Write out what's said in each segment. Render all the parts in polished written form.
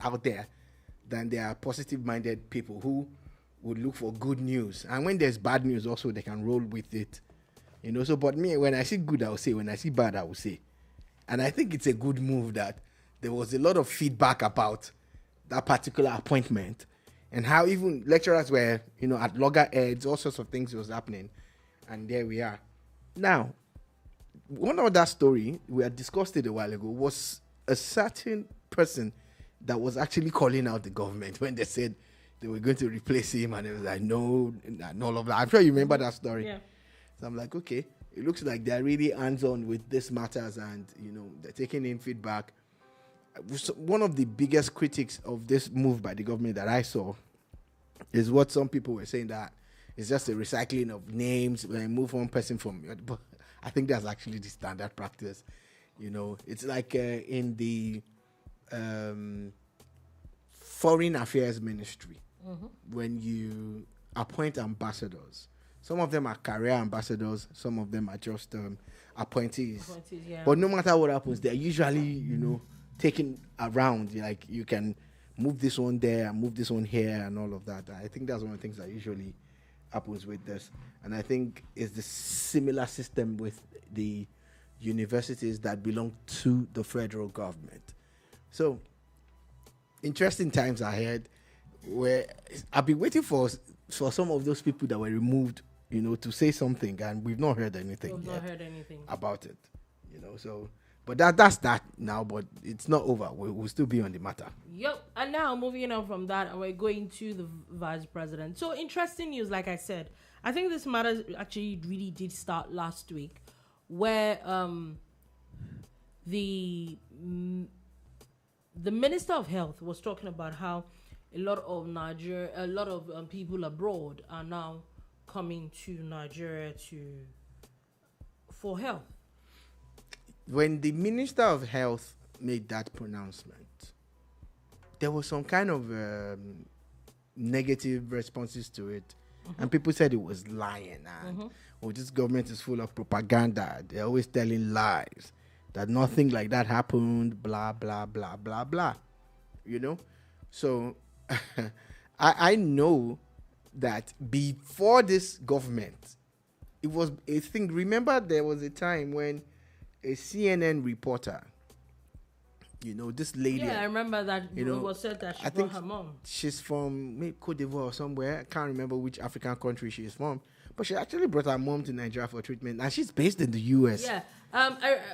out there than there are positive-minded people who would look for good news. And when there's bad news also, they can roll with it. So, but me, when I see good, I will say. When I see bad, I will say. And I think it's a good move that there was a lot of feedback about that particular appointment and how even lecturers were, at loggerheads, all sorts of things was happening. And there we are. Now, one other story we had discussed it a while ago was a certain person that was actually calling out the government when they said they were going to replace him, and it was like, no, and all of that. I'm sure you remember that story. Yeah. So I'm like, okay, it looks like they're really hands-on with this matters, and, they're taking in feedback. One of the biggest critics of this move by the government that I saw is what some people were saying, that it's just a recycling of names when I move one person from, but I think that's actually the standard practice. It's like in the Foreign Affairs Ministry, when you appoint ambassadors. Some of them are career ambassadors, some of them are just appointees. Yeah. But no matter what happens, they're usually, taken around. Like, you can move this one there and move this one here and all of that. I think that's one of the things that usually happens with this. And I think it's the similar system with the universities that belong to the federal government. So, interesting times ahead, where I've been waiting for some of those people that were removed, to say something, and we've not heard anything about it. So, but that's that now, but it's not over. We'll still be on the matter. Yep. And now moving on from that, and we're going to the vice president. So, interesting news, like I said. I think this matter actually really did start last week, where the Minister of Health was talking about how a lot of people abroad are now coming to Nigeria for health. When the Minister of Health made that pronouncement, there was some kind of negative responses to it. And people said it was lying. And, this government is full of propaganda. They're always telling lies. That nothing like that happened, blah, blah, blah, blah, blah. So, I know that before this government, it was a thing. Remember, there was a time when a CNN reporter, this lady. Yeah, I remember that it was said that she brought her mom. She's from maybe Cote d'Ivoire or somewhere. I can't remember which African country she is from. But she actually brought her mom to Nigeria for treatment. And she's based in the US. Yeah.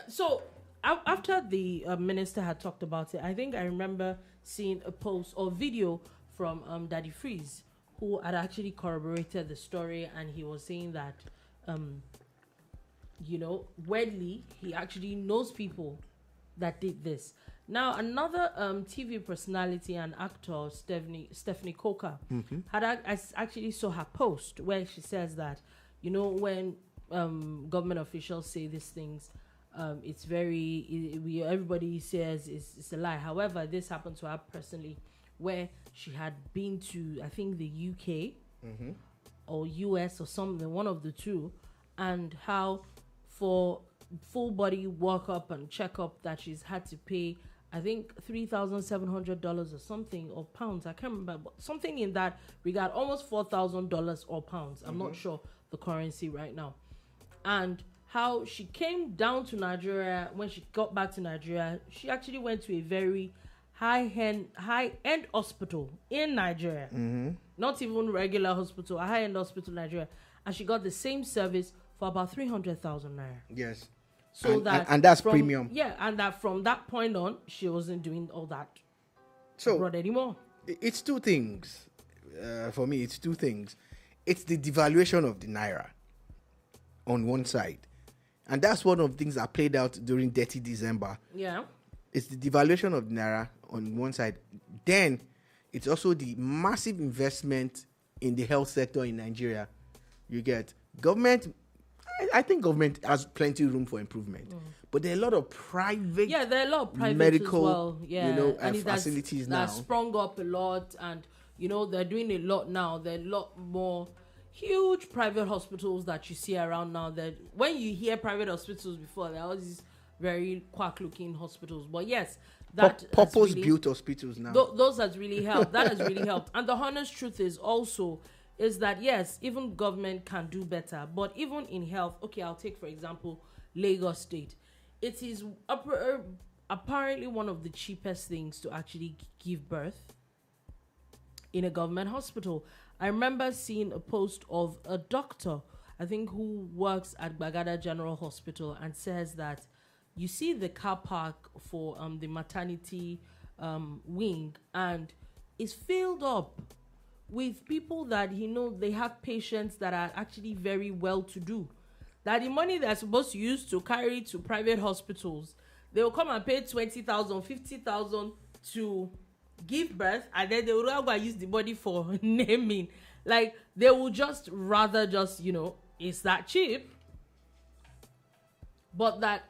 So after the minister had talked about it, I think I remember seeing a post or video from Daddy Freeze, who had actually corroborated the story, and he was saying that, weirdly, he actually knows people that did this. Now, another TV personality and actor, Stephanie Coker, I actually saw her post where she says that, when government officials say these things, it's everybody says it's a lie. However, this happened to her personally, where she had been to, I think, the UK or US or something, one of the two, and how for full body workup and checkup that she's had to pay, I think $3,700 or something, or pounds, I can't remember, but something in that regard, almost $4,000 or pounds. I'm not sure the currency right now. And how she came down to Nigeria. When she got back to Nigeria, she actually went to a very high-end hospital in Nigeria. Not even regular hospital, a high-end hospital in Nigeria. And she got the same service for about 300,000 naira. Yes. So and that's premium. Yeah, and that from that point on, she wasn't doing all that abroad anymore. It's two things. For me, it's two things. It's the devaluation of the naira on one side. And that's one of the things that played out during Dirty December. Yeah. It's the devaluation of the naira on one side. Then it's also the massive investment in the health sector in Nigeria. You get government. I think government has plenty of room for improvement, but there are a lot of private. Yeah, there are a lot of private medical, as well. Yeah, and facilities now. That's sprung up a lot, and they're doing a lot now. There are a lot more huge private hospitals that you see around now. That when you hear private hospitals before, there are all these very quack-looking hospitals. But yes, That has purpose-built hospitals now. Those has really helped. That has really helped. And the honest truth is that yes, even government can do better. But even in health, okay, I'll take for example Lagos State. It is apparently one of the cheapest things to actually give birth in a government hospital. I remember seeing a post of a doctor, I think, who works at Bagada General Hospital, and says that you see the car park for the maternity wing, and it's filled up with people that they have patients that are actually very well to do. That the money they're supposed to use to carry to private hospitals, they will come and pay 20,000, 50,000 to give birth, and then they will go and use the body for naming. Like, they will just rather it's that cheap. But that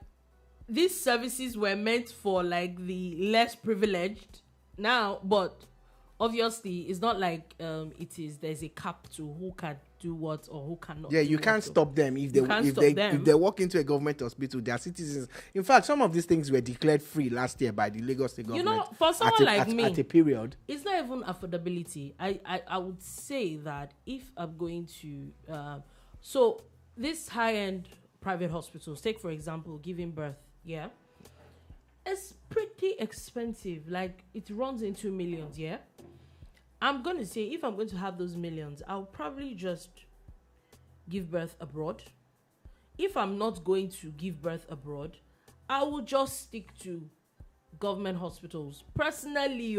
these services were meant for like the less privileged now, but obviously it's not like there's a cap to who can do what or who cannot. Yeah, you can't stop them if they walk into a government hospital. They are citizens. In fact, some of these things were declared free last year by the Lagos State government. For someone like me, at a period, it's not even affordability. I would say that if I'm going to so this high-end private hospitals, take for example giving birth, yeah, it's pretty expensive. Like, it runs into millions. Yeah, I'm going to say if I'm going to have those millions, I'll probably just give birth abroad. If I'm not going to give birth abroad, I will just stick to government hospitals. Personally,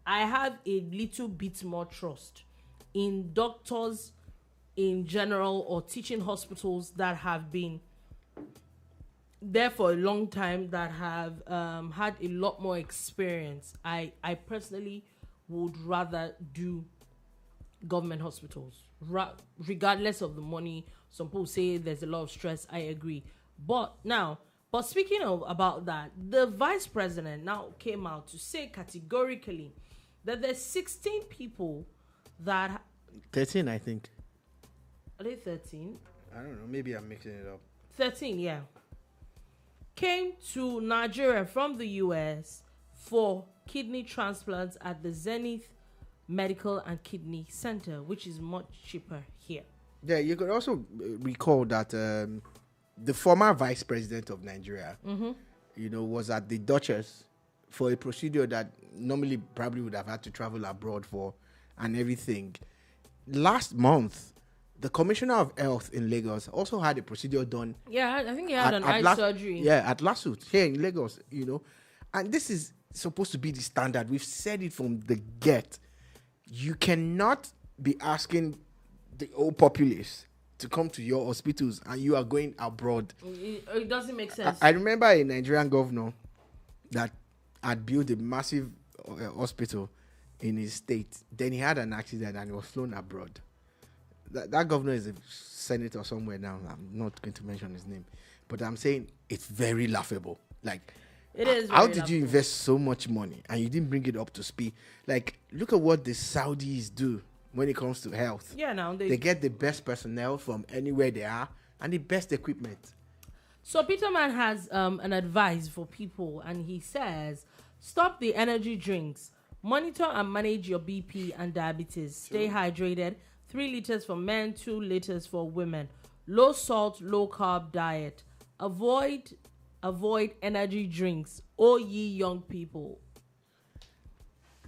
I have a little bit more trust in doctors in general or teaching hospitals that have been there for a long time, that have had a lot more experience. I personally would rather do government hospitals, regardless of the money. Some people say there's a lot of stress. I agree. But speaking about that, the vice president now came out to say categorically that there's 16 people that 13, I think. Are they 13? I don't know. Maybe I'm mixing it up. 13, yeah. Came to Nigeria from the US for kidney transplants at the Zenith Medical and Kidney Center, which is much cheaper here. Yeah, you could also recall that the former vice president of Nigeria, was at the Duchess for a procedure that normally probably would have had to travel abroad for and everything. Last month, the Commissioner of Health in Lagos also had a procedure done. Yeah, I think he had an eye surgery. Yeah, at Lasut, here in Lagos, And this is supposed to be the standard. We've said it from the get. You cannot be asking the old populace to come to your hospitals and you are going abroad. It doesn't make sense. I remember a Nigerian governor that had built a massive hospital in his state. Then he had an accident and he was flown abroad. That governor is a senator somewhere now. I'm not going to mention his name. But I'm saying it's very laughable. Like, it is. How did you invest so much money and you didn't bring it up to speed? Like, look at what the Saudis do when it comes to health. Yeah, now they get the best personnel from anywhere they are and the best equipment. So Peterman has an advice for people, and he says, stop the energy drinks. Monitor and manage your BP and diabetes. Stay hydrated. 3 liters for men, 2 liters for women. Low salt, low carb diet. Avoid energy drinks. Oh, ye young people.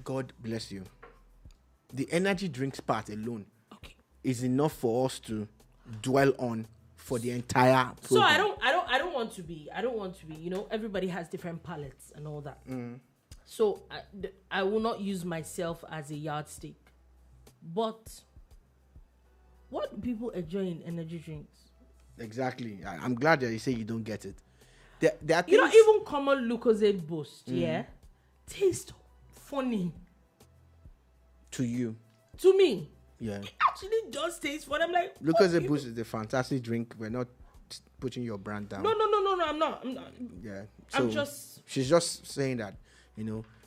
God bless you. The energy drinks part alone is enough for us to dwell on for the entire program. So I don't want to be. Everybody has different palates and all that. So I will not use myself as a yardstick. But what do people enjoy in energy drinks? Exactly. I'm glad that you say you don't get it. There are things, even common Lucozade Boost, taste funny. To you. To me. Yeah. It actually does taste funny. I'm like, Lucozade Boost is a fantastic drink. We're not putting your brand down. No, I'm not. Yeah. So she's just saying that,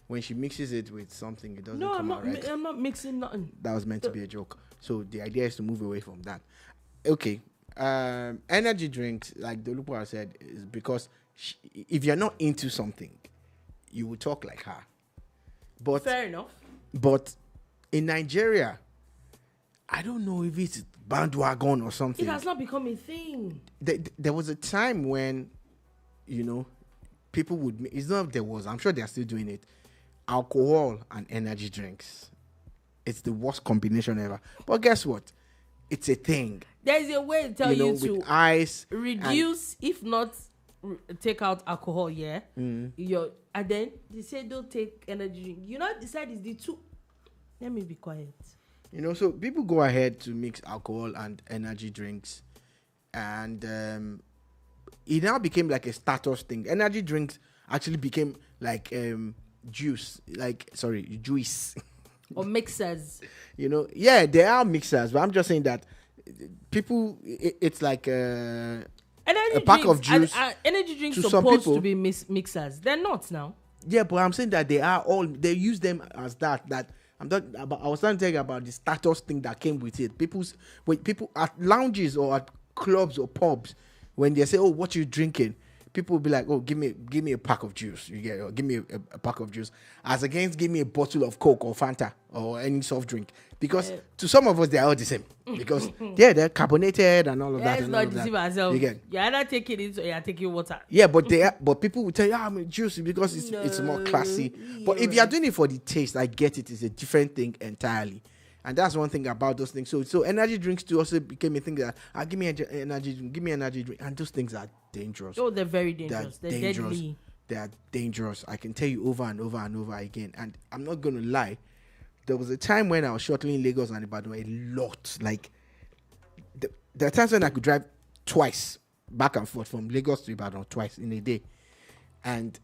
when she mixes it with something, it doesn't come out right. I'm not mixing nothing. That was meant to be a joke. So the idea is to move away from that. Okay. Energy drinks, like the Lupo said, is because if you're not into something, you would talk like her. But Fair enough. But in Nigeria, I don't know if it's bandwagon or something. It has not become a thing. There was a time when, people would. It's not there was. I'm sure they are still doing it. Alcohol and energy drinks. It's the worst combination ever. But guess what? It's a thing. There's a way to tell you to with ice reduce, if not take out alcohol. Yeah. And then they say don't take energy drink. You know, decide is the two. Let me be quiet. So people go ahead to mix alcohol and energy drinks, and it now became like a status thing. Energy drinks actually became like juice. Or mixers. Yeah, there are mixers, but I'm just saying that people, it's like a pack of juice. Energy drinks to supposed some people, to be mixers. They're not now. Yeah, but I'm saying that they use them as that. I was trying to tell you about the status thing that came with it. People at lounges or at clubs or pubs, when they say, "Oh, what you drinking?" People will be like, "Oh, give me a pack of juice." You get, or give me a pack of juice, as against give me a bottle of Coke or Fanta or any soft drink. Because to some of us, they are all the same. Because they're carbonated and all of that. Let's and not all of deceive that. ourselves. You get? You're either taking it or you're taking water. Yeah, but people will tell you, I'm a juice because it's more classy. But if you're doing it for the taste, I get it. It's a different thing entirely. And that's one thing about those things. So energy drinks too also became a thing that give me energy drink, and those things are dangerous. Oh, they're very dangerous. They're dangerous. deadly. They are dangerous. I can tell you over and over and over again. And I'm not gonna lie. There was a time when I was shuttling Lagos and Ibadan a lot. Like there are times when I could drive twice back and forth from Lagos to Ibadan twice in a day. And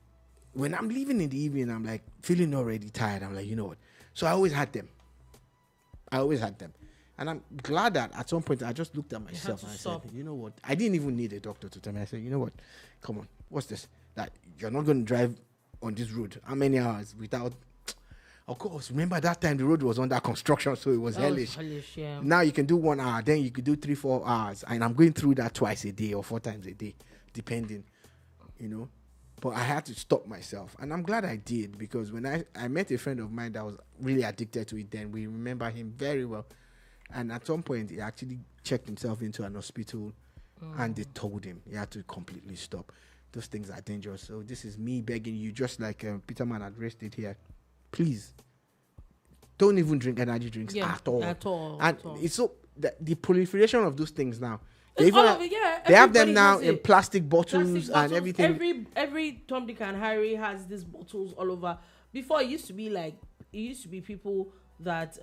when I'm leaving in the evening, I'm like feeling already tired. I'm like, you know what? So I always had them. And I'm glad that at some point I just looked at myself and I said, you know what? I didn't even need a doctor to tell me. I said, you know what? Come on. What's this? That you're not going to drive on this road. How many hours without... Of course, remember that time the road was under construction, so it was hellish. Yeah. Now you can do 1 hour, then you could do 3-4 hours. And I'm going through that twice a day or 4 times a day, depending, But I had to stop myself. And I'm glad I did, because when I met a friend of mine that was really addicted to it then, we remember him very well. And at some point, he actually checked himself into an hospital and they told him he had to completely stop. Those things are dangerous. So this is me begging you, just like Peterman had raised it here. Please, don't even drink energy drinks at all. And it's so the proliferation of those things now. They have them now in plastic bottles and everything. Every Tom, Dick and Harry has these bottles all over. Before it used to be people that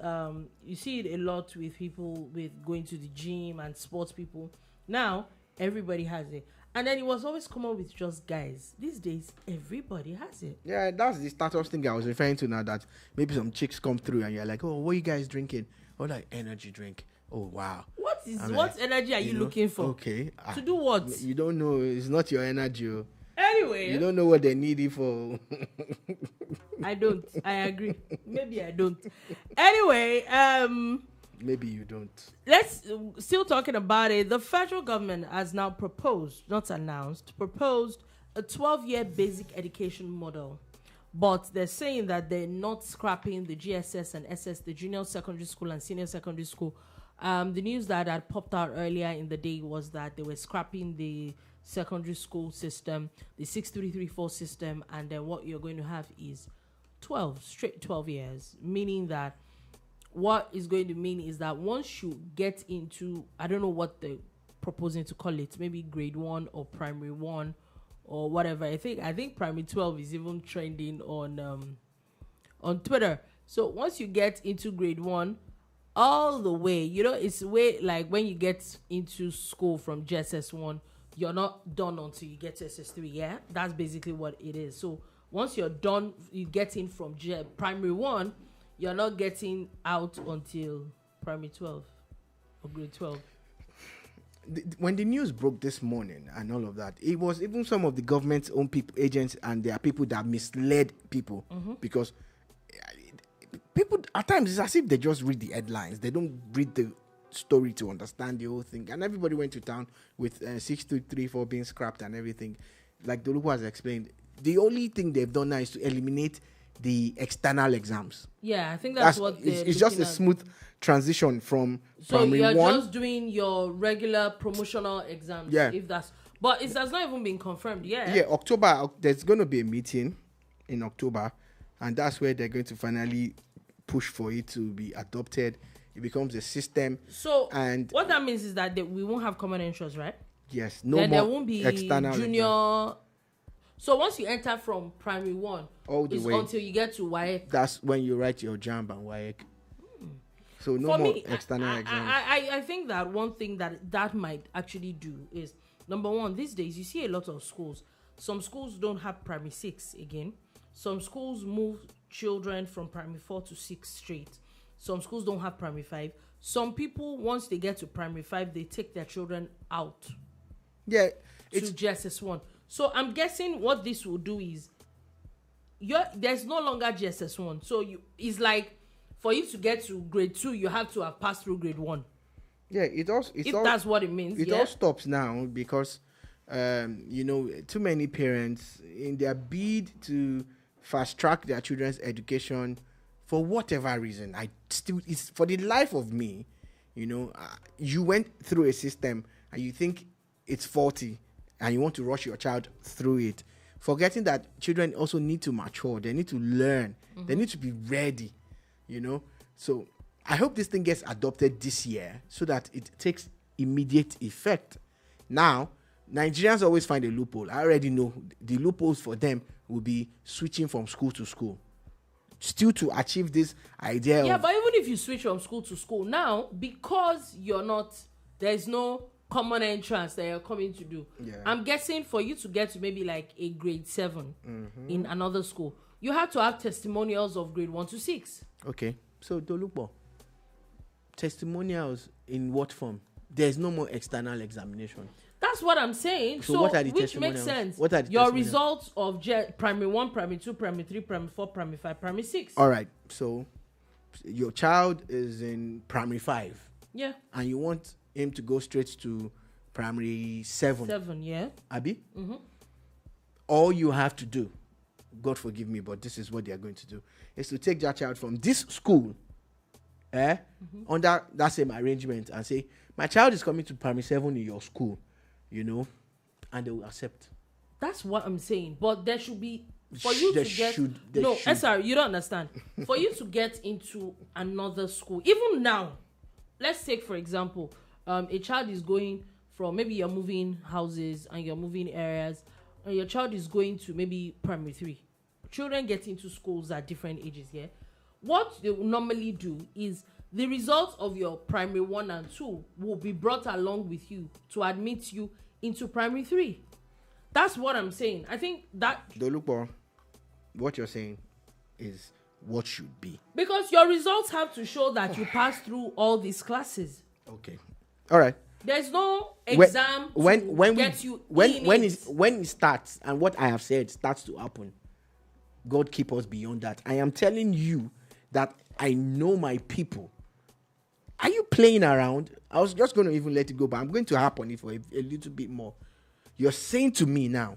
you see it a lot with people with going to the gym and sports people. Now everybody has it. And then it was always common with just guys. These days, everybody has it. Yeah, that's the status thing I was referring to now, that maybe some chicks come through and you're like, oh, what are you guys drinking? Oh, like energy drink. Oh, wow. What energy are you looking for? Okay. To do what? You don't know. It's not your energy. Anyway. You don't know what they need it for. I don't. I agree. Maybe I don't. Anyway, maybe you don't. Let's still talking about it. The federal government has now proposed a 12-year basic education model, but they're saying that they're not scrapping the GSS and SS, the junior secondary school and senior secondary school. The news that had popped out earlier in the day was that they were scrapping the secondary school system, the 6334 system, and then what you're going to have is 12 years, meaning that what is going to mean is that once you get into, I don't know what they're proposing to call it, maybe grade 1 or primary 1 or whatever. I think primary 12 is even trending on Twitter. So once you get into grade 1, all the way, it's way like when you get into school from JSS 1, you're not done until you get to SS3. Yeah, that's basically what it is. So once you're done, you get in from primary 1. You're not getting out until primary 12 or grade 12. When the news broke this morning and all of that, it was even some of the government's own agents, and there are people that misled people because people at times it's as if they just read the headlines. They don't read the story to understand the whole thing. And everybody went to town with 6234 being scrapped and everything. Like Doluku has explained, the only thing they've done now is to eliminate the external exams. Yeah, I think that's what it's just a smooth transition from so primary you're one. just doing your regular promotional exams. Yeah. If that's, but it has not even been confirmed yet. Yeah, October. There's going to be a meeting in October, and that's where they're going to finally push for it to be adopted. It becomes a system. So, and what that means is that we won't have common entrance, right? Yes, no then more there won't be external junior. exam. So once you enter from primary one, all the way until you get to WAEC. That's when you write your JAMB and WAEC. So no more external exams. I think that one thing that might actually do is, number one, these days you see a lot of schools. Some schools don't have primary 6 again. Some schools move children from primary 4 to 6 straight. Some schools don't have primary 5. Some people, once they get to primary 5, they take their children out. Yeah, to GSS 1. So I'm guessing what this will do is, there's no longer GSS 1. So it's like, for you to get to grade 2, you have to have passed through grade 1. Yeah, that's what it means. It all stops now because, too many parents, in their bid to fast track their children's education, for whatever reason, it's for the life of me, you went through a system and you think it's faulty and you want to rush your child through it, forgetting that children also need to mature, they need to learn, they need to be ready, So I hope this thing gets adopted this year so that it takes immediate effect. Now, Nigerians always find a loophole. I already know the loopholes for them will be switching from school to school. Still to achieve this idea. Yeah, but even if you switch from school to school now, because there's no common entrance that you're coming to do. Yeah. I'm guessing for you to get to maybe like a grade 7 in another school, you have to have testimonials of grade 1 to 6. Okay. So, Dolupo, testimonials in what form? There's no more external examination. That's what I'm saying. So what are the which makes sense. What are the your results of primary 1, primary 2, primary 3, primary 4, primary 5, primary 6. All right. So your child is in primary 5. Yeah. And you want him to go straight to primary 7. 7, yeah. Abi? All you have to do, God forgive me, but this is what they are going to do, is to take that child from this school under that same arrangement and say, my child is coming to primary 7 in your school, and they will accept. That's what I'm saying. But there should be, for you to get... No, SR, you don't understand. For you to get into another school, even now, let's take, for example, a child is going from, maybe you're moving houses and you're moving areas, and your child is going to maybe primary 3. Children get into schools at different ages, yeah? What they will normally do is the results of your primary 1 and 2 will be brought along with you to admit you into primary 3. That's what I'm saying. I think that... Dolupo, what you're saying is what should be. Because your results have to show that you passed through all these classes. Okay. All right. There's no exam when it starts, and what I have said starts to happen. God keep us beyond that. I am telling you that I know my people. Are you playing around? I was just going to even let it go, but I'm going to harp on it for a little bit more. You're saying to me now,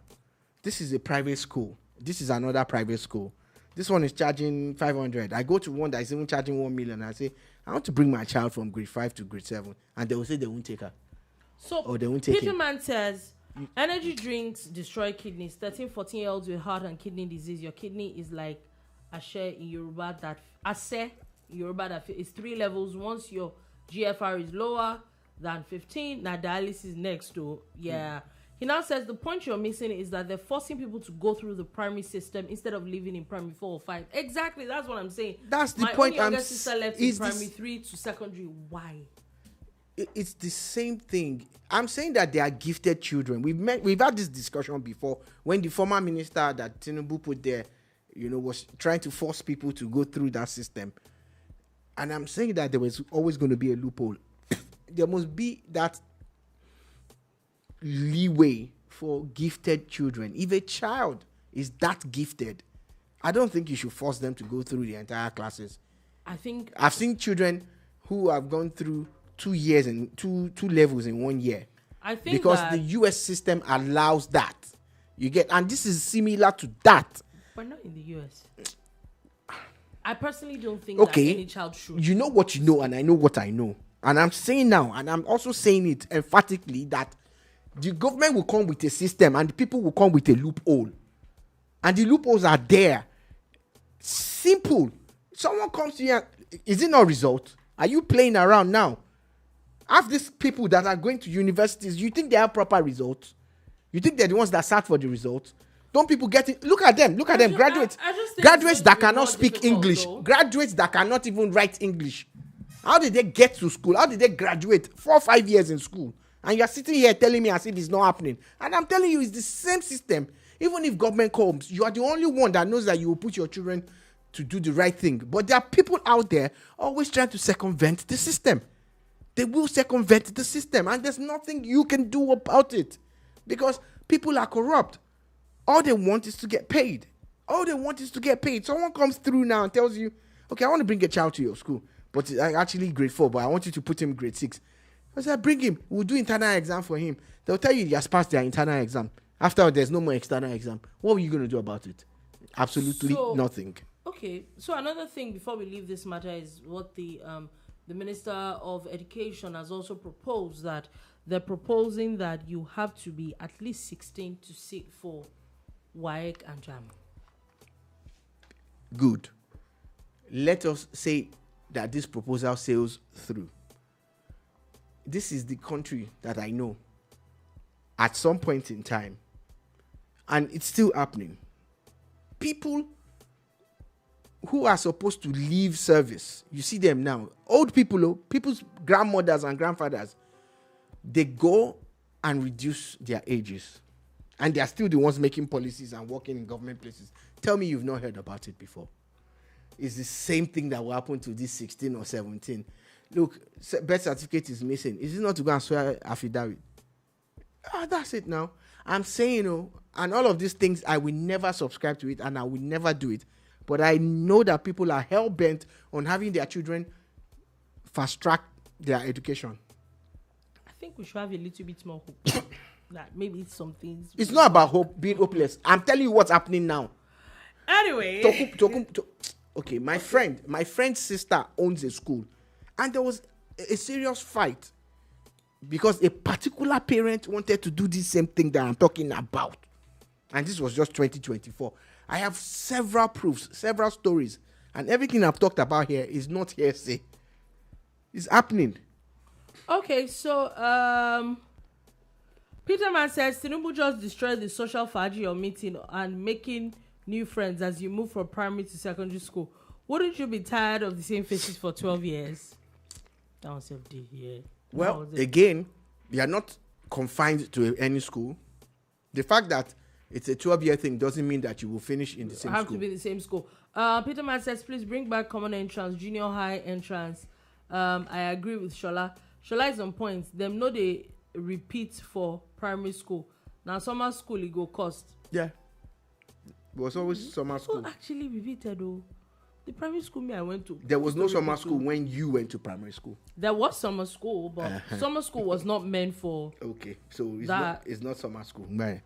this is a private school. This is another private school. This one is charging 500. I go to one that is even charging 1 million. I say, I want to bring my child from grade 5 to grade 7. And they will say they won't take her. So, or they won't take Peter him. Man says, energy drinks destroy kidneys. 13, 14-year-olds with heart and kidney disease. Your kidney is like a share in Yoruba that... is 3 levels. Once your GFR is lower than 15, now dialysis next to... Yeah. He now says the point you're missing is that they're forcing people to go through the primary system instead of living in primary 4 or 5. Exactly, that's what I'm saying. That's the My point. My younger sister left in primary 3 to secondary. Why? It's the same thing. I'm saying that they are gifted children. We've had this discussion before when the former minister that Tinubu put there, was trying to force people to go through that system. And I'm saying that there was always going to be a loophole. There must be that leeway for gifted children. If a child is that gifted, I don't think you should force them to go through the entire classes. I've seen children who have gone through 2 years and two levels in 1 year. I think because the US system allows that. You get, and this is similar to that. But not in the US. I personally don't think Okay, that any child should. you know what you know, and I know what I know. And I'm saying now, and I'm also saying it emphatically, that the government will come with a system and the people will come with a loophole. And the loopholes are there. Simple. Someone comes to you, is it not result? Are you playing around now? Have these people that are going to universities, you think they have proper results? You think they're the ones that sat for the results? Don't people get it? Look at them. Graduates. I just think Graduates it's that going to be cannot more speak difficult, English. though. Graduates that cannot even write English. How did they get to school? How did they graduate? 4 or 5 years in school. And you're sitting here telling me as if it's not happening. And I'm telling you, it's the same system. Even if government comes, you are the only one that knows that you will put your children to do the right thing. But there are people out there always trying to circumvent the system. They will circumvent the system. And there's nothing you can do about it. Because people are corrupt. All they want is to get paid. Someone comes through now and tells you, okay, I want to bring a child to your school, but it's actually grade 4, but I want you to put him grade 6. I said, bring him. We'll do internal exam for him. They'll tell you he has passed their internal exam. After there's no more external exam. What were you going to do about it? Absolutely nothing. Okay, so another thing before we leave this matter is what the Minister of Education has also proposed, that they're proposing that you have to be at least 16 to sit for WAEC and JAM. Good. Let us say that this proposal sails through. This is the country that I know at some point in time, and it's still happening. People who are supposed to leave service, you see them now, old people, people's grandmothers and grandfathers, they go and reduce their ages, and they are still the ones making policies and working in government places. Tell me you've not heard about it before. It's the same thing that will happen to this 16 or 17. Look, birth certificate is missing. Is it not to go and swear affidavit? That's it now. I'm saying, and all of these things, I will never subscribe to it and I will never do it. But I know that people are hell-bent on having their children fast-track their education. I think we should have a little bit more hope. That maybe it's something. It's not about hope, being hopeless. I'm telling you what's happening now. Anyway. Okay, my friend's sister owns a school. And there was a serious fight because a particular parent wanted to do the same thing that I'm talking about. And this was just 2024. I have several proofs, several stories. And everything I've talked about here is not hearsay. It's happening. Okay, so Peterman says Tinubu just destroyed the social fabric you're meeting and making new friends as you move from primary to secondary school. Wouldn't you be tired of the same faces for 12 years? That was yeah. Well, again, you are not confined to any school. The fact that it's a 12-year thing doesn't mean that you will finish in the same school. Have to be the same school. Peterman says, please bring back common entrance, junior high entrance. I agree with Shola. Shola is on point. Them know they repeat for primary school. Now summer school it go cost. Yeah. It was always summer school. So actually repeated though. The primary school I went to. There was no summer school when you went to primary school. There was summer school, but summer school was not meant for. Okay, so it's not summer school. Right.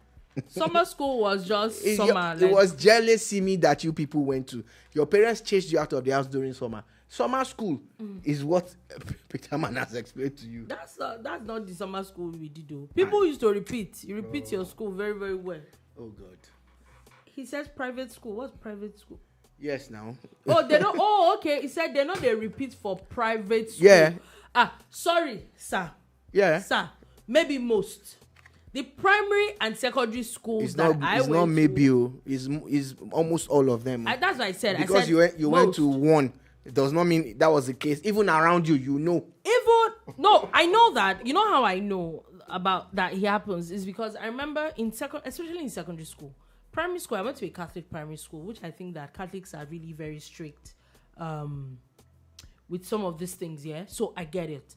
Summer school was just summer. It was jealousy me that you people went to. Your parents chased you out of the house during summer. Summer school is what Peterman has explained to you. That's not the summer school we did though. People used to repeat. You repeat your school very, very well. Oh God. He says private school. What's private school? Yes, now. Oh, they don't. Oh, okay. He said they know they repeat for private school. Yeah. Sorry, sir. Yeah. Sir, maybe most. The primary and secondary schools it's that not, it's not maybe is almost all of them. That's what I said. Because I said you went to one, it does not mean that was the case. Even around you, you know. I know that. You know how I know about that it happens is because I remember especially in secondary school. Primary school, I went to a Catholic primary school, which I think that Catholics are really very strict with some of these things, yeah? So I get it.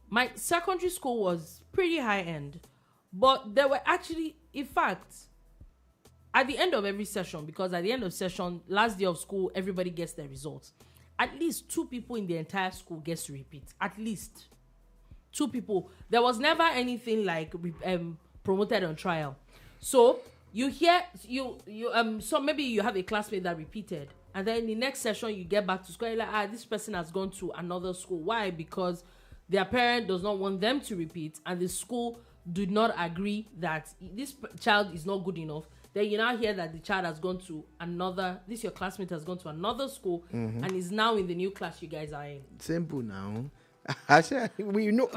My secondary school was pretty high-end, but there were actually, in fact, at the end of every session, because at the end of session, last day of school, everybody gets their results. At least 2 people in the entire school gets to repeat. At least 2 people. There was never anything like promoted on trial. So you hear so maybe you have a classmate that repeated, and then the next session you get back to school, you're like, this person has gone to another school. Why? Because their parent does not want them to repeat, and the school do not agree that this child is not good enough. Then you now hear that the child has gone to another, your classmate has gone to another school and is now in the new class you guys are in. Simple now. We know,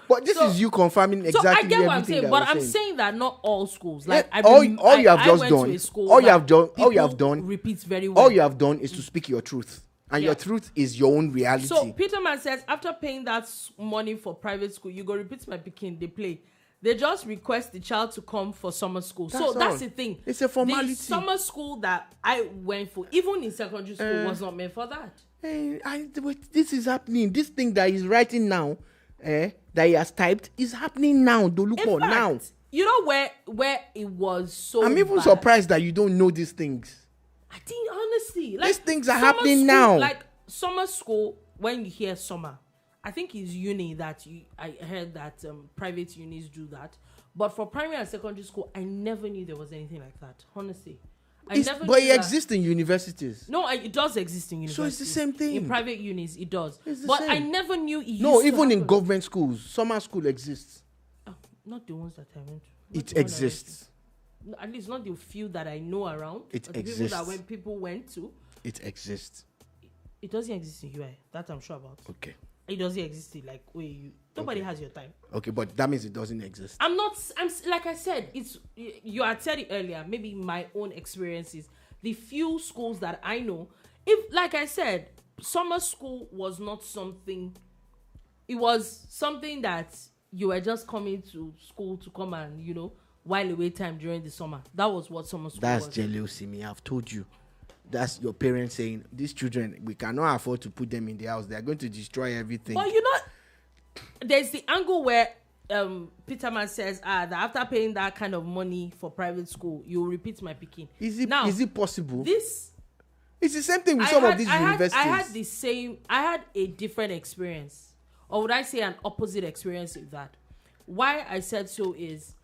but this is you confirming exactly. So I get what I'm saying, but I'm saying that not all schools. Like all you have done repeats very well. All you have done is to speak your truth, and your truth is your own reality. So Peterman says, after paying that money for private school, you go repeat my Pekin. They play. They just request the child to come for summer school. That's the thing. It's a formality. The summer school that I went for, even in secondary school, was not meant for that. This is happening. This thing that he's writing now, that he has typed, is happening now. Dolupo, now. You know where it was so I'm even surprised that you don't know these things. I think, honestly, these things are happening now. Like summer school, when you hear summer, I think it's uni that I heard that private unis do that. But for primary and secondary school, I never knew there was anything like that. Honestly. But it exists in universities. No, it does exist in universities. So it's the same thing. In private unis, it does. But I never knew it used No, even in government schools, summer school exists. Not the ones that I went to. It exists. At least not the few that I know around. It People exists. that when people went to. It exists. It doesn't exist in UI. That I'm sure about. Okay. It doesn't exist in nobody has your time. Okay, but that means it doesn't exist. I'm like I said, you had said it earlier, maybe my own experiences. The few schools that I know, if like I said, summer school was not something, it was something that you were just coming to school to come and, while away time during the summer. That was what summer school was. That's jealousy, me. I've told you. That's your parents saying, these children, we cannot afford to put them in the house. They're going to destroy everything. But there's the angle where Peterman says that after paying that kind of money for private school, you repeat my picking. Is it possible? It's the same thing with some of these universities. I had a different experience. Or would I say an opposite experience with that? Why I said so is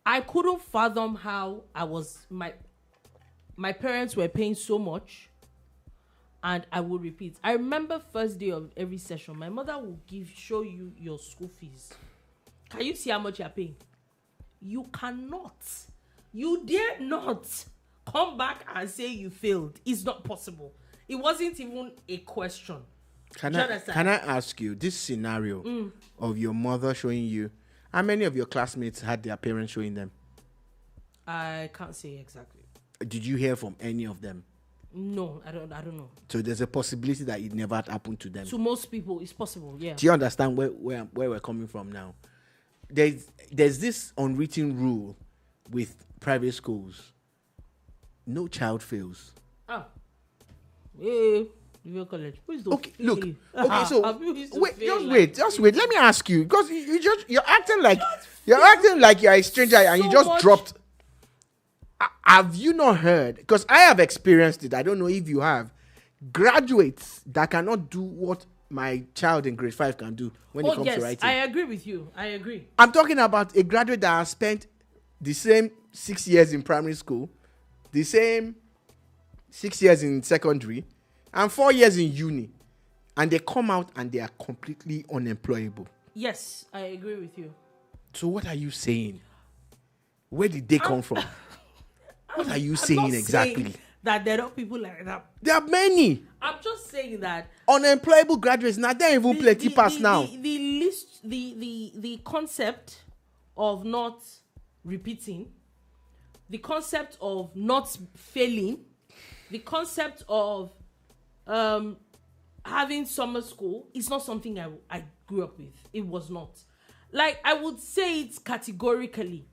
I couldn't fathom how my parents were paying so much, and I would repeat. I remember first day of every session, my mother will show you your school fees. Can you see how much you're paying? You cannot. You dare not come back and say you failed. It's not possible. It wasn't even a question. Can I ask you this scenario of your mother showing you? How many of your classmates had their parents showing them? I can't say exactly. Did you hear from any of them? No, I don't know. So there's a possibility that it never happened to them. To most people, it's possible, yeah. Do you understand where we're coming from now? There's this unwritten rule with private schools. No child fails. College. Okay, look. Okay, so just wait. Let me ask you, because you're acting like you're a stranger and you just dropped. Have you not heard? Because I have experienced it. I don't know if you have. Graduates that cannot do what my child in grade 5 can do when it comes to writing. I agree with you. I agree. I'm talking about a graduate that has spent the same 6 years in primary school, the same 6 years in secondary, and 4 years in uni. And they come out and they are completely unemployable. Yes, I agree with you. So what are you saying? Where did they come from? What are you saying exactly? Saying that there are people like that. There are many. I'm just saying that unemployable graduates now. They even plenty pass now. The concept of not repeating, the concept of not failing, the concept of having summer school is not something I grew up with. It was not. Like, I would say it categorically.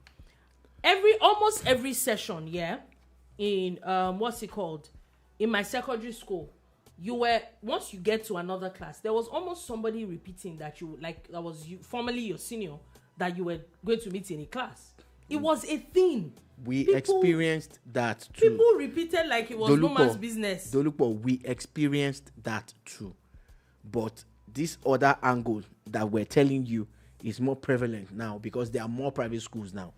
Almost every session, in in my secondary school, once you get to another class, there was almost somebody repeating that that was formerly your senior, that you were going to meet in a class. It was a thing. We experienced that too. People repeated like it was no man's business. Dolupo, we experienced that too. But this other angle that we're telling you is more prevalent now because there are more private schools now.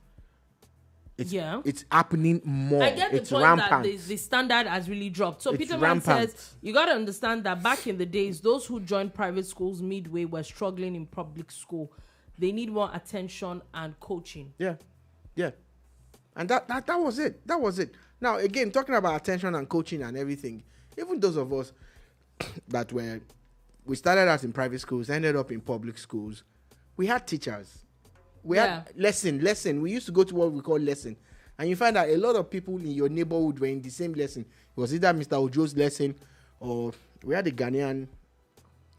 It's happening more. I get the it's point rampant. that the standard has really dropped. So It's Peterman rampant. says you got to understand that back in the days, those who joined private schools midway were struggling in public school. They need more attention and coaching. Yeah. And that was it. That was it. Now, again, talking about attention and coaching and everything, even those of us that we started out in private schools, ended up in public schools, we had teachers. We had lesson. We used to go to what we call lesson. And you find that a lot of people in your neighborhood were in the same lesson. It was either Mr. Ojo's lesson or we had a Ghanaian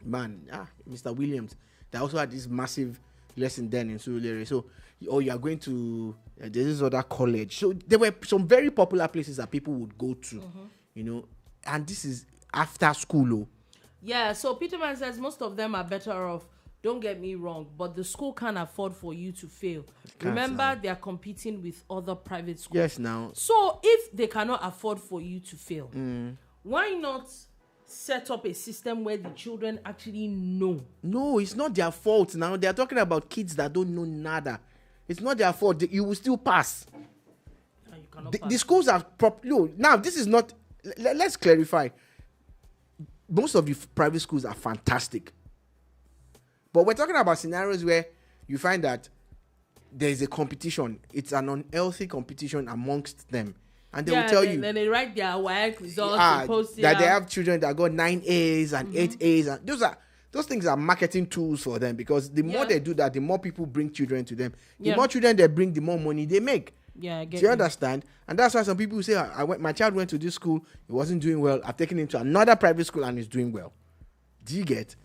man, Mr. Williams, that also had this massive lesson then in Surulere. So, you are going to this other college. So there were some very popular places that people would go to, and this is after school. Yeah, so Peterman says most of them are better off. Don't get me wrong, but the school can't afford for you to fail. Remember, they are competing with other private schools. Yes, now. So if they cannot afford for you to fail, why not set up a system where the children actually know? No, it's not their fault now. They are talking about kids that don't know nada. It's not their fault. You will still pass. You cannot pass. The schools are no. Now, this is not. Let's clarify. Most of the private schools are fantastic. But we're talking about scenarios where you find that there is a competition. It's an unhealthy competition amongst them. And they will tell you. Then they write their WAEC results. That they have children that got 9 A's and 8 A's. And those things are marketing tools for them, because the more they do that, the more people bring children to them. The more children they bring, the more money they make. Yeah, I get Do you understand? And that's why some people say, my child went to this school, he wasn't doing well. I've taken him to another private school and he's doing well. Do you get?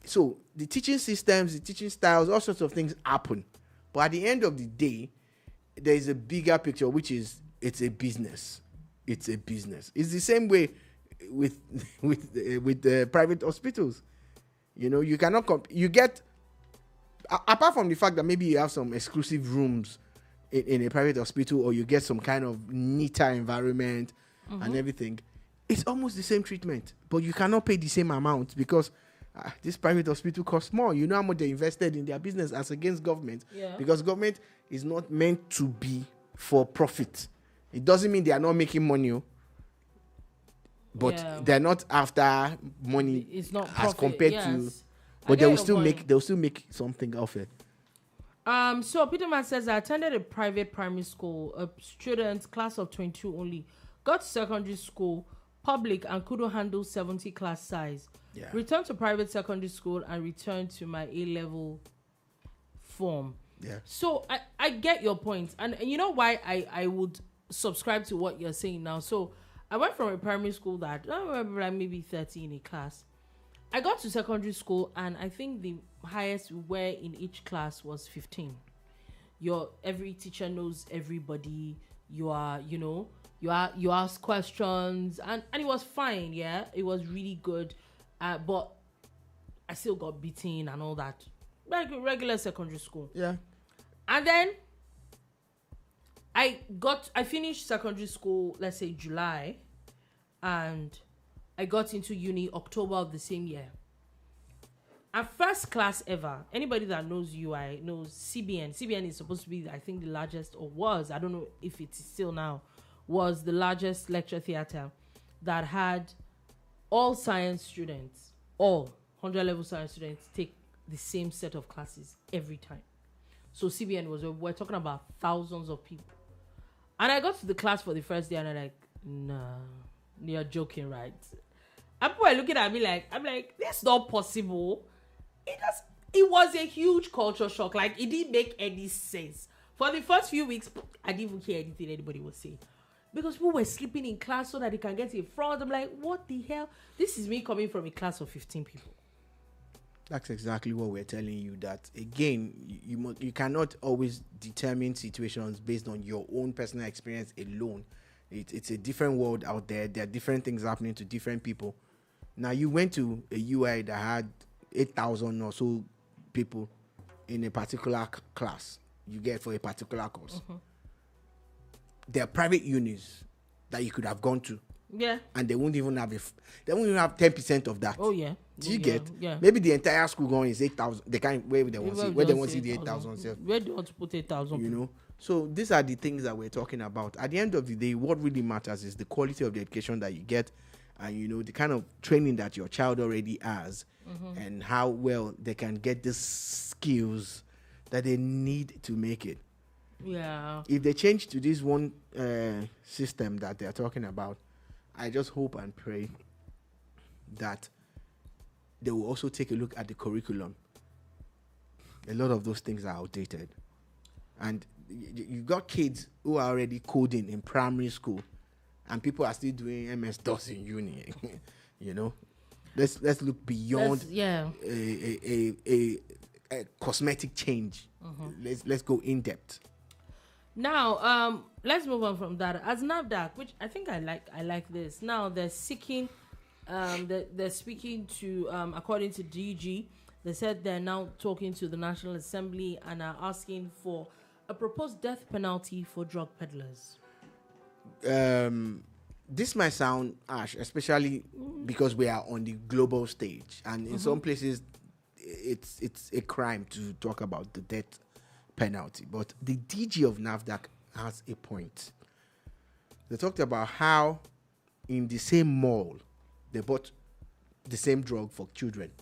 So the teaching systems, the teaching styles, all sorts of things happen. But at the end of the day, there is a bigger picture, which is it's a business. It's a business. It's the same way with the private hospitals. You cannot you get, apart from the fact that maybe you have some exclusive rooms in a private hospital, or you get some kind of neater environment and everything, it's almost the same treatment, but you cannot pay the same amount because this private hospital costs more. You know how much they invested in their business as against government, because government is not meant to be for profit. It doesn't mean they are not making money, but they're not after money. It's not as profit, compared to, but they will still make something of it. So Peterman says, I attended a private primary school, a student class of 22 only, got to secondary school, public, and couldn't handle 70 class size. Yeah. Returned to private secondary school and returned to my A-level form. Yeah. So I get your point. And you know why I would subscribe to what you're saying now. So I went from a primary school that I remember like maybe 30 in a class. I got to secondary school and I think the highest we were in each class was 15. Every teacher knows everybody. You ask questions and it was fine. Yeah, it was really good. But I still got beaten and all that. Like regular secondary school. Yeah. And then I finished secondary school, let's say July, and I got into uni October of the same year. At first class ever, anybody that knows UI knows CBN. CBN is supposed to be, I think, the largest, or was, I don't know if it is still now, was the largest lecture theatre that had all science students, all 100-level science students take the same set of classes every time. So CBN we're talking about thousands of people. And I got to the class for the first day and I'm like, nah, you're joking, right? And people are looking at me like, I'm like, that's not possible. It was a huge culture shock. Like, it didn't make any sense. For the first few weeks, I didn't even hear anything anybody was saying. Because people were sleeping in class so that they can get in front. I'm like, what the hell? This is me coming from a class of 15 people. That's exactly what we're telling you. That again, you cannot always determine situations based on your own personal experience alone. It's a different world out there. There are different things happening to different people. Now, you went to a UI that had 8,000 or so people in a particular class. You get for a particular course. There are private unis that you could have gone to. Yeah. And they won't even have 10% of that. Oh yeah. Do you get? Yeah. Maybe the entire school going is 8,000. They can't where they want to see the 8,000 self. Where do you want to put 8,000? You know. So these are the things that we're talking about. At the end of the day, what really matters is the quality of the education that you get, and the kind of training that your child already has, and how well they can get the skills that they need to make it. Yeah. If they change to this one system that they're talking about, I just hope and pray that they will also take a look at the curriculum. A lot of those things are outdated. And you've got kids who are already coding in primary school, and people are still doing MS-DOS in uni. Let's look beyond a cosmetic change. Let's go in depth. Now, let's move on from that. As NAFDAC, which I think I like this. Now they're seeking, they're speaking to, according to DG, they said they're now talking to the National Assembly and are asking for a proposed death penalty for drug peddlers. This might sound harsh, especially because we are on the global stage, and in some places, it's a crime to talk about the death penalty. But the DG of NAFDAC has a point. They talked about how in the same mall they bought the same drug for children,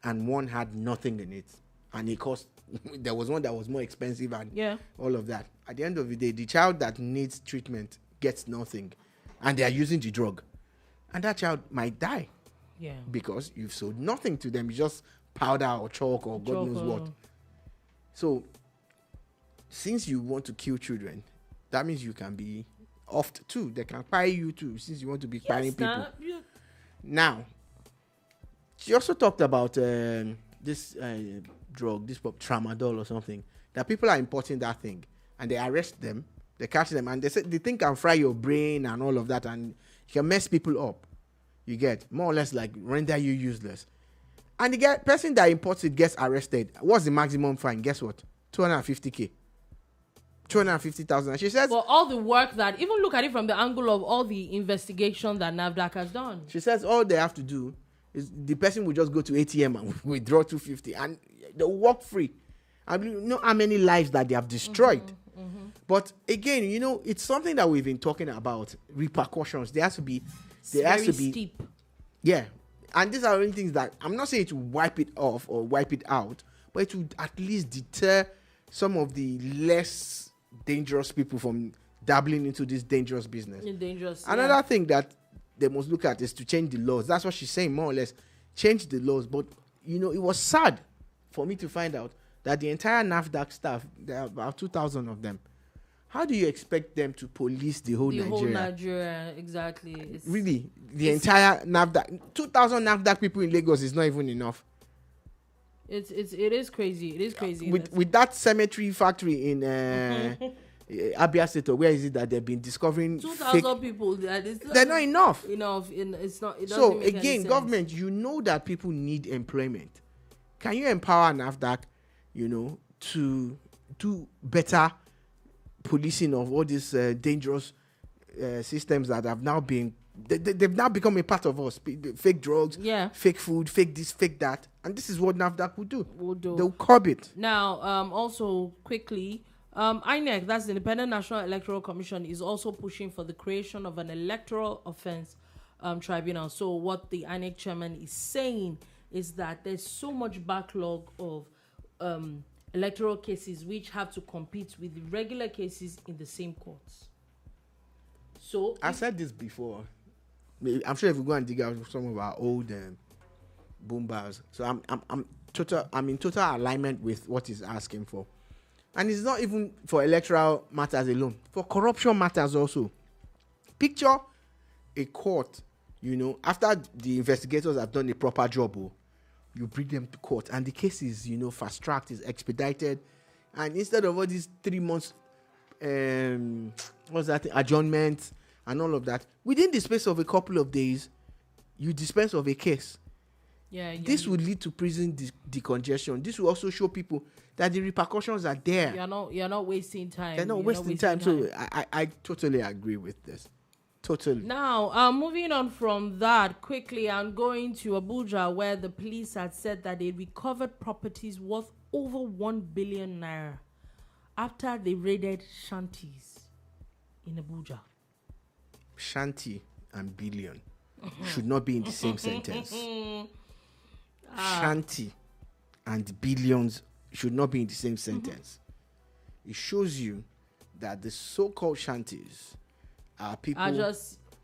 and one had nothing in it, and it cost. There was one that was more expensive, and all of that. At the end of the day, the child that needs treatment gets nothing, and they are using the drug, and that child might die. Yeah. Because you've sold nothing to them. You just powder or chalk or God knows what. So, since you want to kill children, that means you can be offed too. They can pay you too, since you want to be paying people. Now, she also talked about this drug, this tramadol or something, that people are importing that thing, and they arrest them, they catch them, and they say the thing can fry your brain and all of that, and you can mess people up. You get more or less like render you useless. And the person that imports it gets arrested. What's the maximum fine? Guess what? 250K. 250,000. She says, for all the work that, even look at it from the angle of all the investigation that NAFDAC has done. She says all they have to do is the person will just go to ATM and withdraw 250, and they'll walk free. And you know how many lives that they have destroyed. But again, it's something that we've been talking about. Repercussions. There has to be. Steep. Yeah. And these are only things that I'm not saying to wipe it off or wipe it out, but it would at least deter some of the less dangerous people from dabbling into this dangerous business. Another thing that they must look at is to change the laws. That's what she's saying, more or less. Change the laws. But, it was sad for me to find out that the entire NAFDAC staff, there are about 2,000 of them. How do you expect them to police the whole Nigeria? The whole Nigeria, exactly. Really, the entire NAFDAC, 2,000 NAFDAC people in Lagos is not even enough. It is crazy. It is crazy. With that cemetery factory in Abia State, where is it that they've been discovering 2,000 people? They're not enough. It's not. It So again, government, that people need employment. Can you empower NAFDAC, to do better policing of all these dangerous systems that have now been they've now become a part of us. Fake drugs, fake food, fake this, fake that, and this is what NAFDAC will do. They'll curb it. Now, also quickly, INEC, that's the Independent National Electoral Commission, is also pushing for the creation of an electoral offense tribunal. So what the INEC chairman is saying is that there's so much backlog of electoral cases which have to compete with regular cases in the same courts. So I said this before. I'm sure if we go and dig out some of our old boom bars, so I'm in total alignment with what he's asking for, and it's not even for electoral matters alone, for corruption matters also. Picture a court, after the investigators have done a proper job, you bring them to court, and the case is, fast-tracked, is expedited, and instead of all these 3 months, adjournment and all of that, within the space of a couple of days, you dispense of a case. This would lead to prison decongestion. This will also show people that the repercussions are there. You're not wasting time. They're not wasting time. So I totally agree with this. Totally. Now, moving on from that quickly, I'm going to Abuja, where the police had said that they recovered properties worth over 1 billion naira. after they raided shanties in Abuja. Shanty and billion should not be in the same sentence. Shanty and billions should not be in the same sentence. It shows you that the so-called shanties are people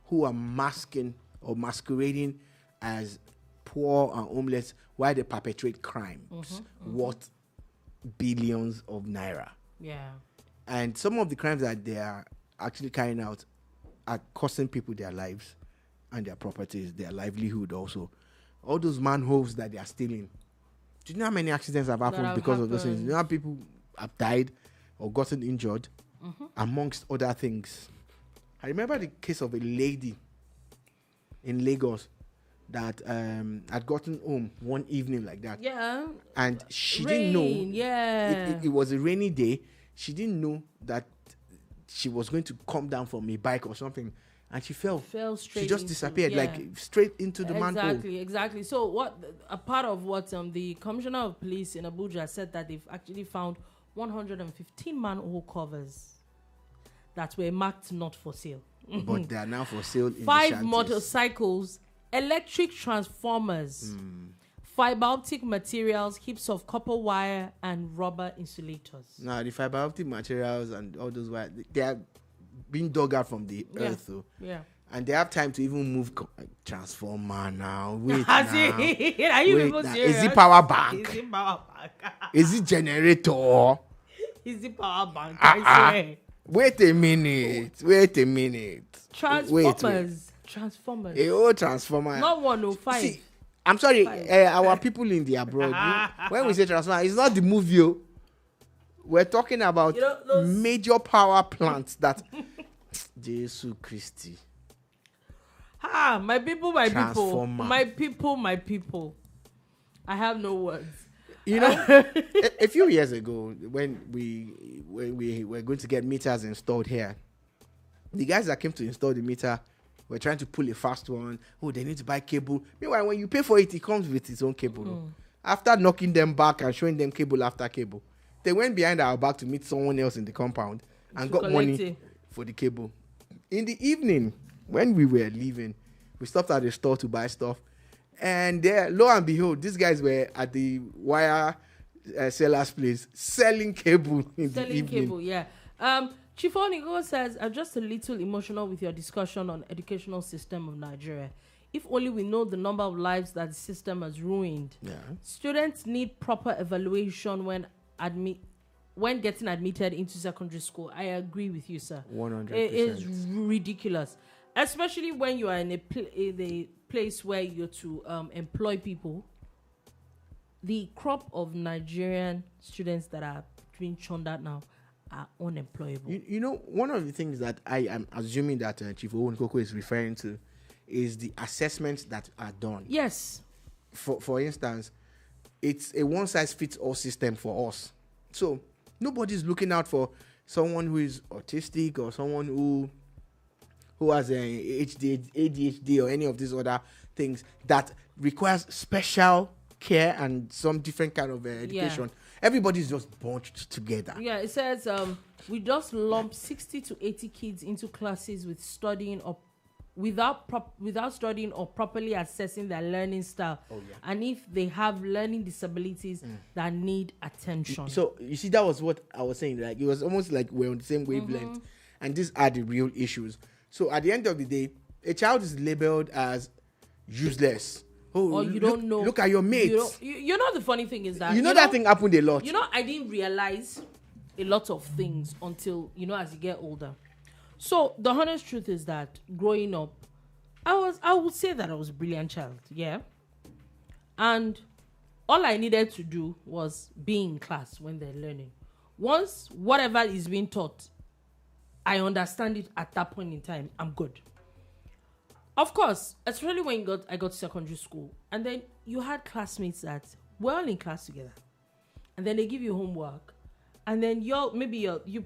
who are masking or masquerading as poor and homeless while they perpetrate crimes worth billions of naira. Yeah. And some of the crimes that they are actually carrying out are costing people their lives and their properties, their livelihood also. All those manholes that they are stealing. Do you know how many accidents have happened because of those things? Do you know how people have died or gotten injured, amongst other things? I remember the case of a lady in Lagos that had gotten home one evening like that. Yeah. And she didn't know. Yeah. It was a rainy day. She didn't know that she was going to come down from a bike or something. And she fell straight. She just disappeared, like straight into the manhole. Exactly. So a part of what the Commissioner of Police in Abuja said that they've actually found 115 manhole covers that were marked not for sale. But they are now for sale in 5 motorcycles, electric transformers, fiber optic materials, heaps of copper wire, and rubber insulators. Now, the fiber optic materials and all those wire, they are being dug out from the earth, though. Yeah. And they have time to even move transformer now. Wait Are you now. Is it power bank? Is it power bank? Is it generator? Is it power bank? I swear. Wait a minute. Transformers. A old transformer. Not 105. See, I'm sorry, our people in the abroad, when we say transformer, it's not the movie. We're talking about major power plants that... Jesus Christi. My people. My people. I have no words. You know, a few years ago, when we were going to get meters installed here, the guys that came to install the meter were trying to pull a fast one. Oh, they need to buy cable. Meanwhile, when you pay for it, it comes with its own cable. After knocking them back and showing them cable after cable, they went behind our back to meet someone else in the compound and got money for the cable. In the evening, when we were leaving, we stopped at the store to buy stuff. And there, lo and behold, these guys were at the wire seller's place selling cable in the evening. Cable, yeah. Chief Onigo says, I'm just a little emotional with your discussion on educational system of Nigeria. If only we know the number of lives that the system has ruined. Yeah. Students need proper evaluation when getting admitted into secondary school. I agree with you, sir. 100%. It is ridiculous, especially when you are in a place where you're to employ people. The crop of Nigerian students that are being churned out now are unemployable. You know, one of the things that I am assuming that Chief Owonkoko is referring to is the assessments that are done. Yes. For instance, it's a one-size-fits-all system for us. So nobody's looking out for someone who is autistic or someone who has ADHD or any of these other things that requires special care and some different kind of education. Yeah. Everybody's just bunched together. Yeah, it says we just lump 60 to 80 kids into classes with studying or without studying or properly assessing their learning style. Oh, yeah. And if they have learning disabilities that need attention. So you see, that was what I was saying. Like, it was almost like we're on the same wavelength, and these are the real issues. So at the end of the day, a child is labeled as useless. Oh, or you don't know. Look at your mates. You know the funny thing is that that thing happened a lot. You know, I didn't realize a lot of things until as you get older. So the honest truth is that growing up, I would say that I was a brilliant child, yeah. And all I needed to do was be in class when they're learning. Once whatever is being taught, I understand it at that point in time, I'm good. Of course, especially when I got to secondary school, and then you had classmates that were all in class together, and then they give you homework, and then you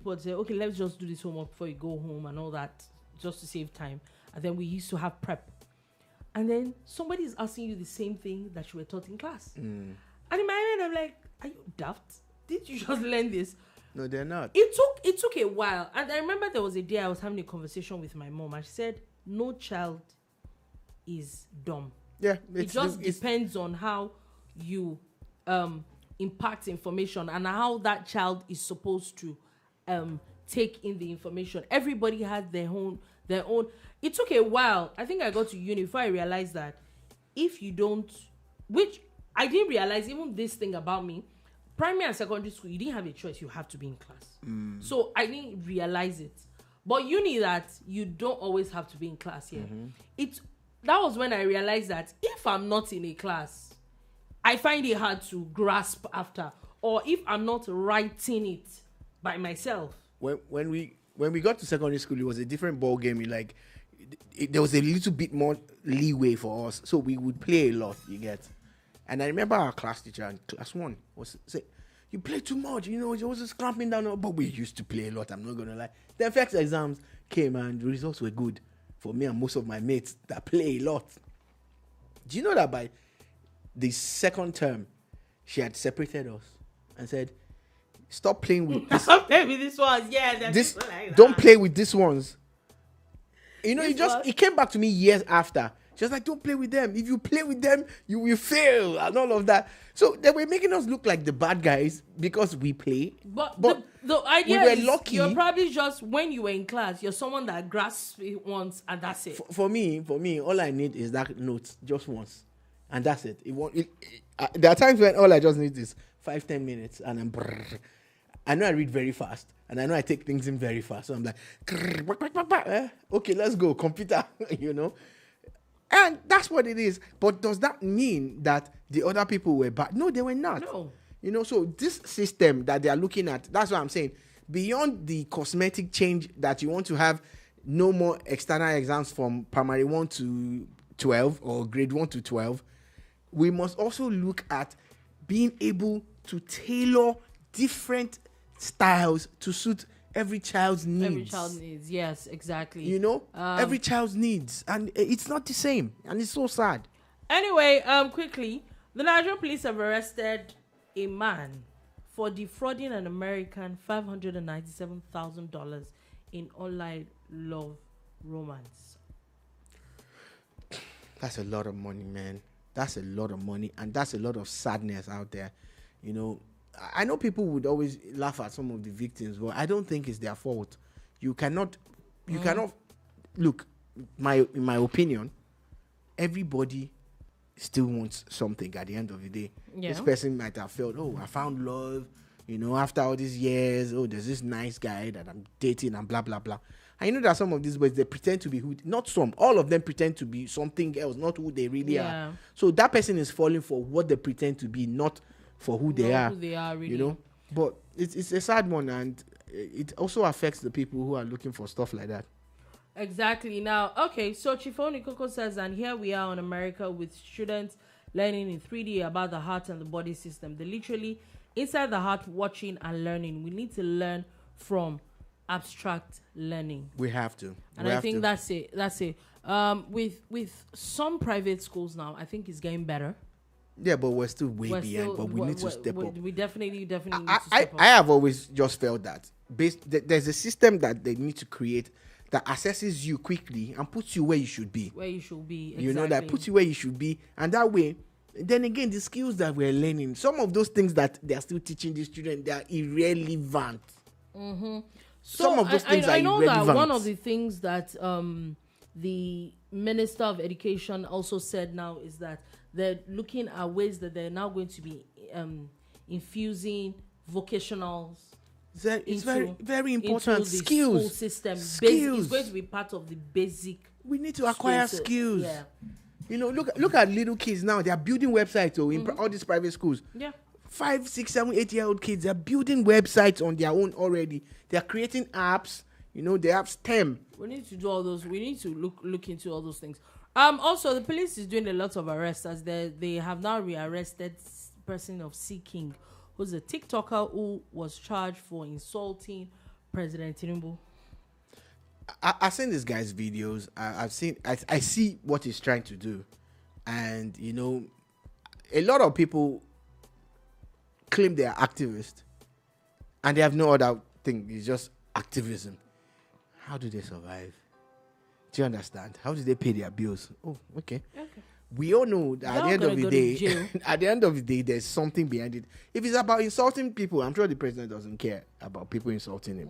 would say, okay, let's just do this homework before you go home and all that, just to save time. And then we used to have prep, and then somebody is asking you the same thing that you were taught in class. And in my mind, I'm like, are you daft? Did you just learn this? No, they're not. It took a while, and I remember there was a day I was having a conversation with my mom, and she said, "No child is dumb. Yeah, It just depends on how you impact information and how that child is supposed to take in the information. Everybody has their own. It took a while. I think I got to uni before I realized that if you don't, which I didn't realize, even this thing about me, primary and secondary school, you didn't have a choice. You have to be in class. So I didn't realize it. But uni, that you don't always have to be in class here. That was when I realized that if I'm not in a class, I find it hard to grasp after, or if I'm not writing it by myself. When we got to secondary school, it was a different ball game. There was a little bit more leeway for us, so we would play a lot. You get, and I remember our class teacher in class 1 was saying, "You play too much, you was just clamping down." But we used to play a lot. I'm not gonna lie. The FX exams came and the results were good for me and most of my mates that play a lot. Do you know that by the second term, she had separated us and said, "Stop playing with this. Stop playing with this ones. Yeah, this like that. Don't play with these ones." It came back to me years after. She was like, "Don't play with them. If you play with them, you will fail," and all of that. So they were making us look like the bad guys because we play. But the idea we were is lucky. You're probably just, when you were in class, you're someone that grasps it once and that's it. For me, all I need is that note just once, and that's it. There are times when all I just need is 5-10 minutes, and I'm. I know I read very fast, and I know I take things in very fast. So I'm like, okay, let's go, computer, And that's what it is. But does that mean that the other people were bad? No, they were not. No. So this system that they are looking at, that's what I'm saying. Beyond the cosmetic change that you want to have no more external exams from primary 1 to 12 or grade 1 to 12, we must also look at being able to tailor different styles to suit every child's needs. Every child needs, yes, exactly. Every child's needs, and it's not the same, and it's so sad. Anyway, quickly, the Nigerian police have arrested a man for defrauding an American $597,000 in online love romance. That's a lot of money, man. That's a lot of money, and that's a lot of sadness out there. I know people would always laugh at some of the victims, but I don't think it's their fault. You cannot look. In my opinion, everybody still wants something at the end of the day. Yeah. This person might have felt, "Oh, I found love," after all these years. "Oh, there's this nice guy that I'm dating," and blah blah blah. And that some of these boys, they pretend to be all of them pretend to be something else, not who they really are. So that person is falling for what they pretend to be, not for who they are. Who they are, really. But it's a sad one, and it also affects the people who are looking for stuff like that. Exactly. Now, okay, so Chifoni Coco says, and here we are in America with students learning in 3D about the heart and the body system. They're literally inside the heart, watching and learning. We need to learn from abstract learning. We have to. And I think that's it. With some private schools now, I think it's getting better. Yeah, but we're still way behind. But we need to step up. We definitely need to step up. I have always just felt that there's a system that they need to create that assesses you quickly and puts you where you should be. Exactly. That puts you where you should be, and that way, then again, the skills that we're learning, some of those things that they are still teaching these children, they are irrelevant. Mm-hmm. Some of those things are irrelevant. I know that one of the things that the Minister of Education also said now is that they're looking at ways that they're now going to be infusing vocationals. It's very, very important. Into the Skills. school system. Skills. It's going to be part of the basic. We need to acquire skills. Yeah. Look at little kids now. They are building websites in all these private schools. Yeah. 5, 6, 7, 8-year-old kids, they're building websites on their own already. They're creating apps. They have STEM. We need to do all those. We need to look into all those things. Also, the police is doing a lot of arrests as they have now rearrested person of Seeking, who's a TikToker who was charged for insulting President Tinubu. I've seen this guy's videos. I see what he's trying to do, and a lot of people claim they are activists, and they have no other thing. It's just activism. How do they survive? Do you understand? How do they pay their bills? Oh, okay. We all know that at the end of the day, at the end of the day, there's something behind it. If it's about insulting people, I'm sure the president doesn't care about people insulting him.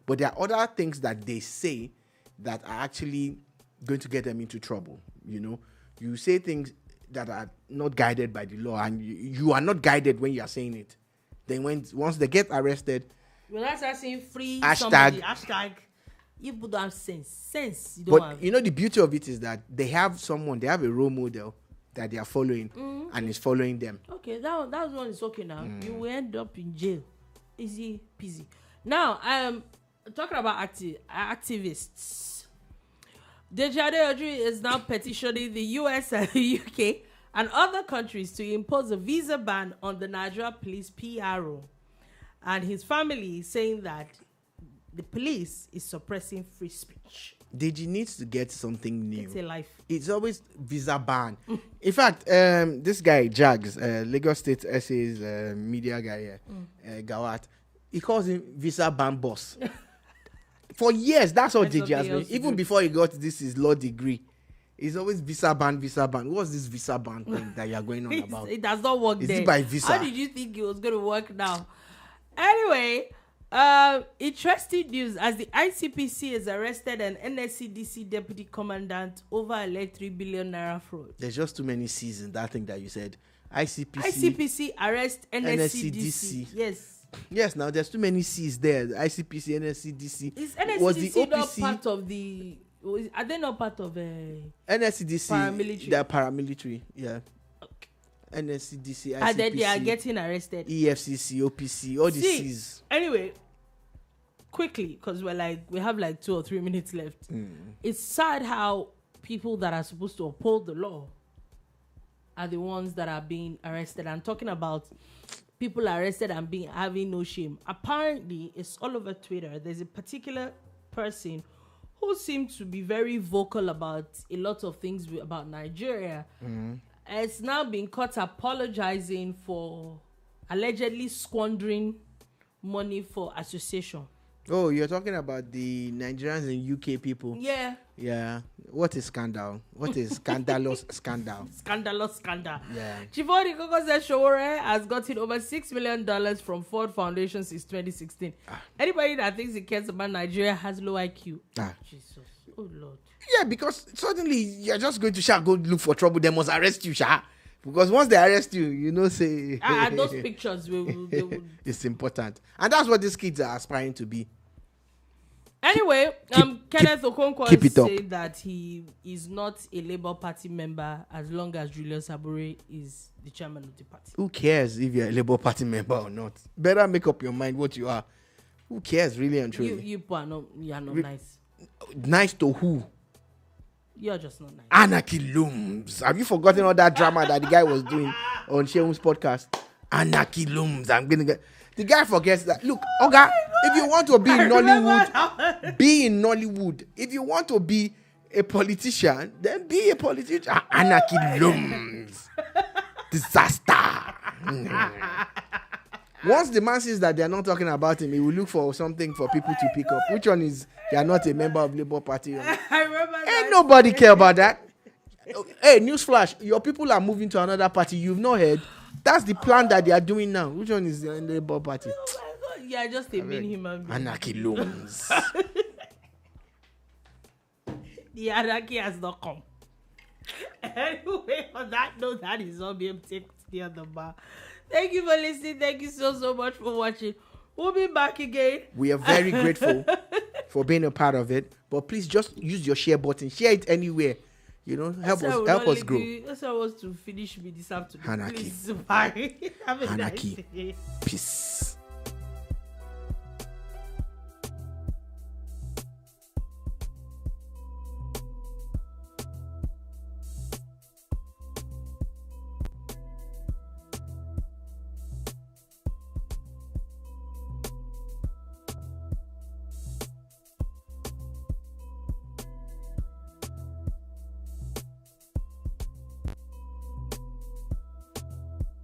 But there are other things that they say that are actually going to get them into trouble. You know, you say things that are not guided by the law, and you are not guided when you are saying it. Then once they get arrested, well, that's asking free hashtag you put down sense. You don't but have. you know the beauty of it is that they have a role model that they are following, and is following them. Okay, that one is okay now. You will end up in jail, easy peasy. Now talking about activists. Adeyanju is now petitioning the US and the UK and other countries to impose a visa ban on the Nigeria police PRO, and his family is saying that the police is suppressing free speech. Deji needs to get something new. It's a life. It's always visa ban. In fact, this guy Jags, Lagos State Essays media guy here, Govt, he calls him visa ban boss. For years, that's all Deji has been. Even before he got his law degree, it's always visa ban. What's this visa ban thing that you're going on about? It does not work. Is there. It by visa? How did you think it was going to work now? Anyway. Interesting news as the Icpc has arrested an Nscdc deputy commandant over a 3 billion naira fraud. There's just too many C's in that thing that you said. Icpc arrest Nscdc. Yes, now there's too many C's there. ICPC, Nscdc. Is Nscdc not part of the? Are they not part of Nscdc? Paramilitary. They're paramilitary. Yeah. Nscdc, ICPC, and then they are getting arrested. EFCC, OPC, all the C's. Anyway, quickly, because we have 2 or 3 minutes left. It's sad how people that are supposed to uphold the law are the ones that are being arrested. I'm talking about people arrested and having no shame. Apparently, it's all over Twitter. There's a particular person who seems to be very vocal about a lot of things about Nigeria. It's now been caught apologizing for allegedly squandering money for association. Oh, you're talking about the Nigerians and UK people? Yeah. Yeah. What is scandal? What is scandalous scandal? Scandalous scandal. Yeah. Chivori Koko said Showore has gotten over $6 million from Ford Foundation since 2016. Anybody that thinks he cares about Nigeria has low IQ. Jesus. Oh, Lord. Yeah, because suddenly you're just going to go look for trouble. They must arrest you, because once they arrest you, say... those pictures, they will... It's important. And that's what these kids are aspiring to be. Anyway, Kenneth Okonkwo said that he is not a Labour Party member as long as Julius Abure is the chairman of the party. Who cares if you're a Labour Party member or not? Better make up your mind what you are. Who cares, really and truly? You are not nice. Nice to who? You're just not nice. Anarchy looms. Have you forgotten all that drama that the guy was doing on Sheum's podcast? Anarchy looms. I'm gonna get... The guy forgets that. Look, Oga, if you want to be in Nollywood, be in Nollywood. If you want to be a politician, then be a politician. Anarchy looms. Disaster. Once the man says that they are not talking about him, he will look for something for people to pick up. Which one is they are not a member of Labour Party? I remember that. Ain't nobody care about that. Hey, newsflash, your people are moving to another party. You've not heard. That's the plan that they are doing now. Which one is the Labour Party? Yeah, just a mean human being. Anarchy looms. The anarchy has not come. Anyway, on that note, that is all being taken to the other bar. Thank you for listening. Thank you so much for watching. We'll be back again. We are very grateful for being a part of it. But please just use your share button. Share it anywhere. Help us grow. That's how I was to finish me this afternoon. Anarchy. Please, bye. Have a Anarchy. nice day. Peace.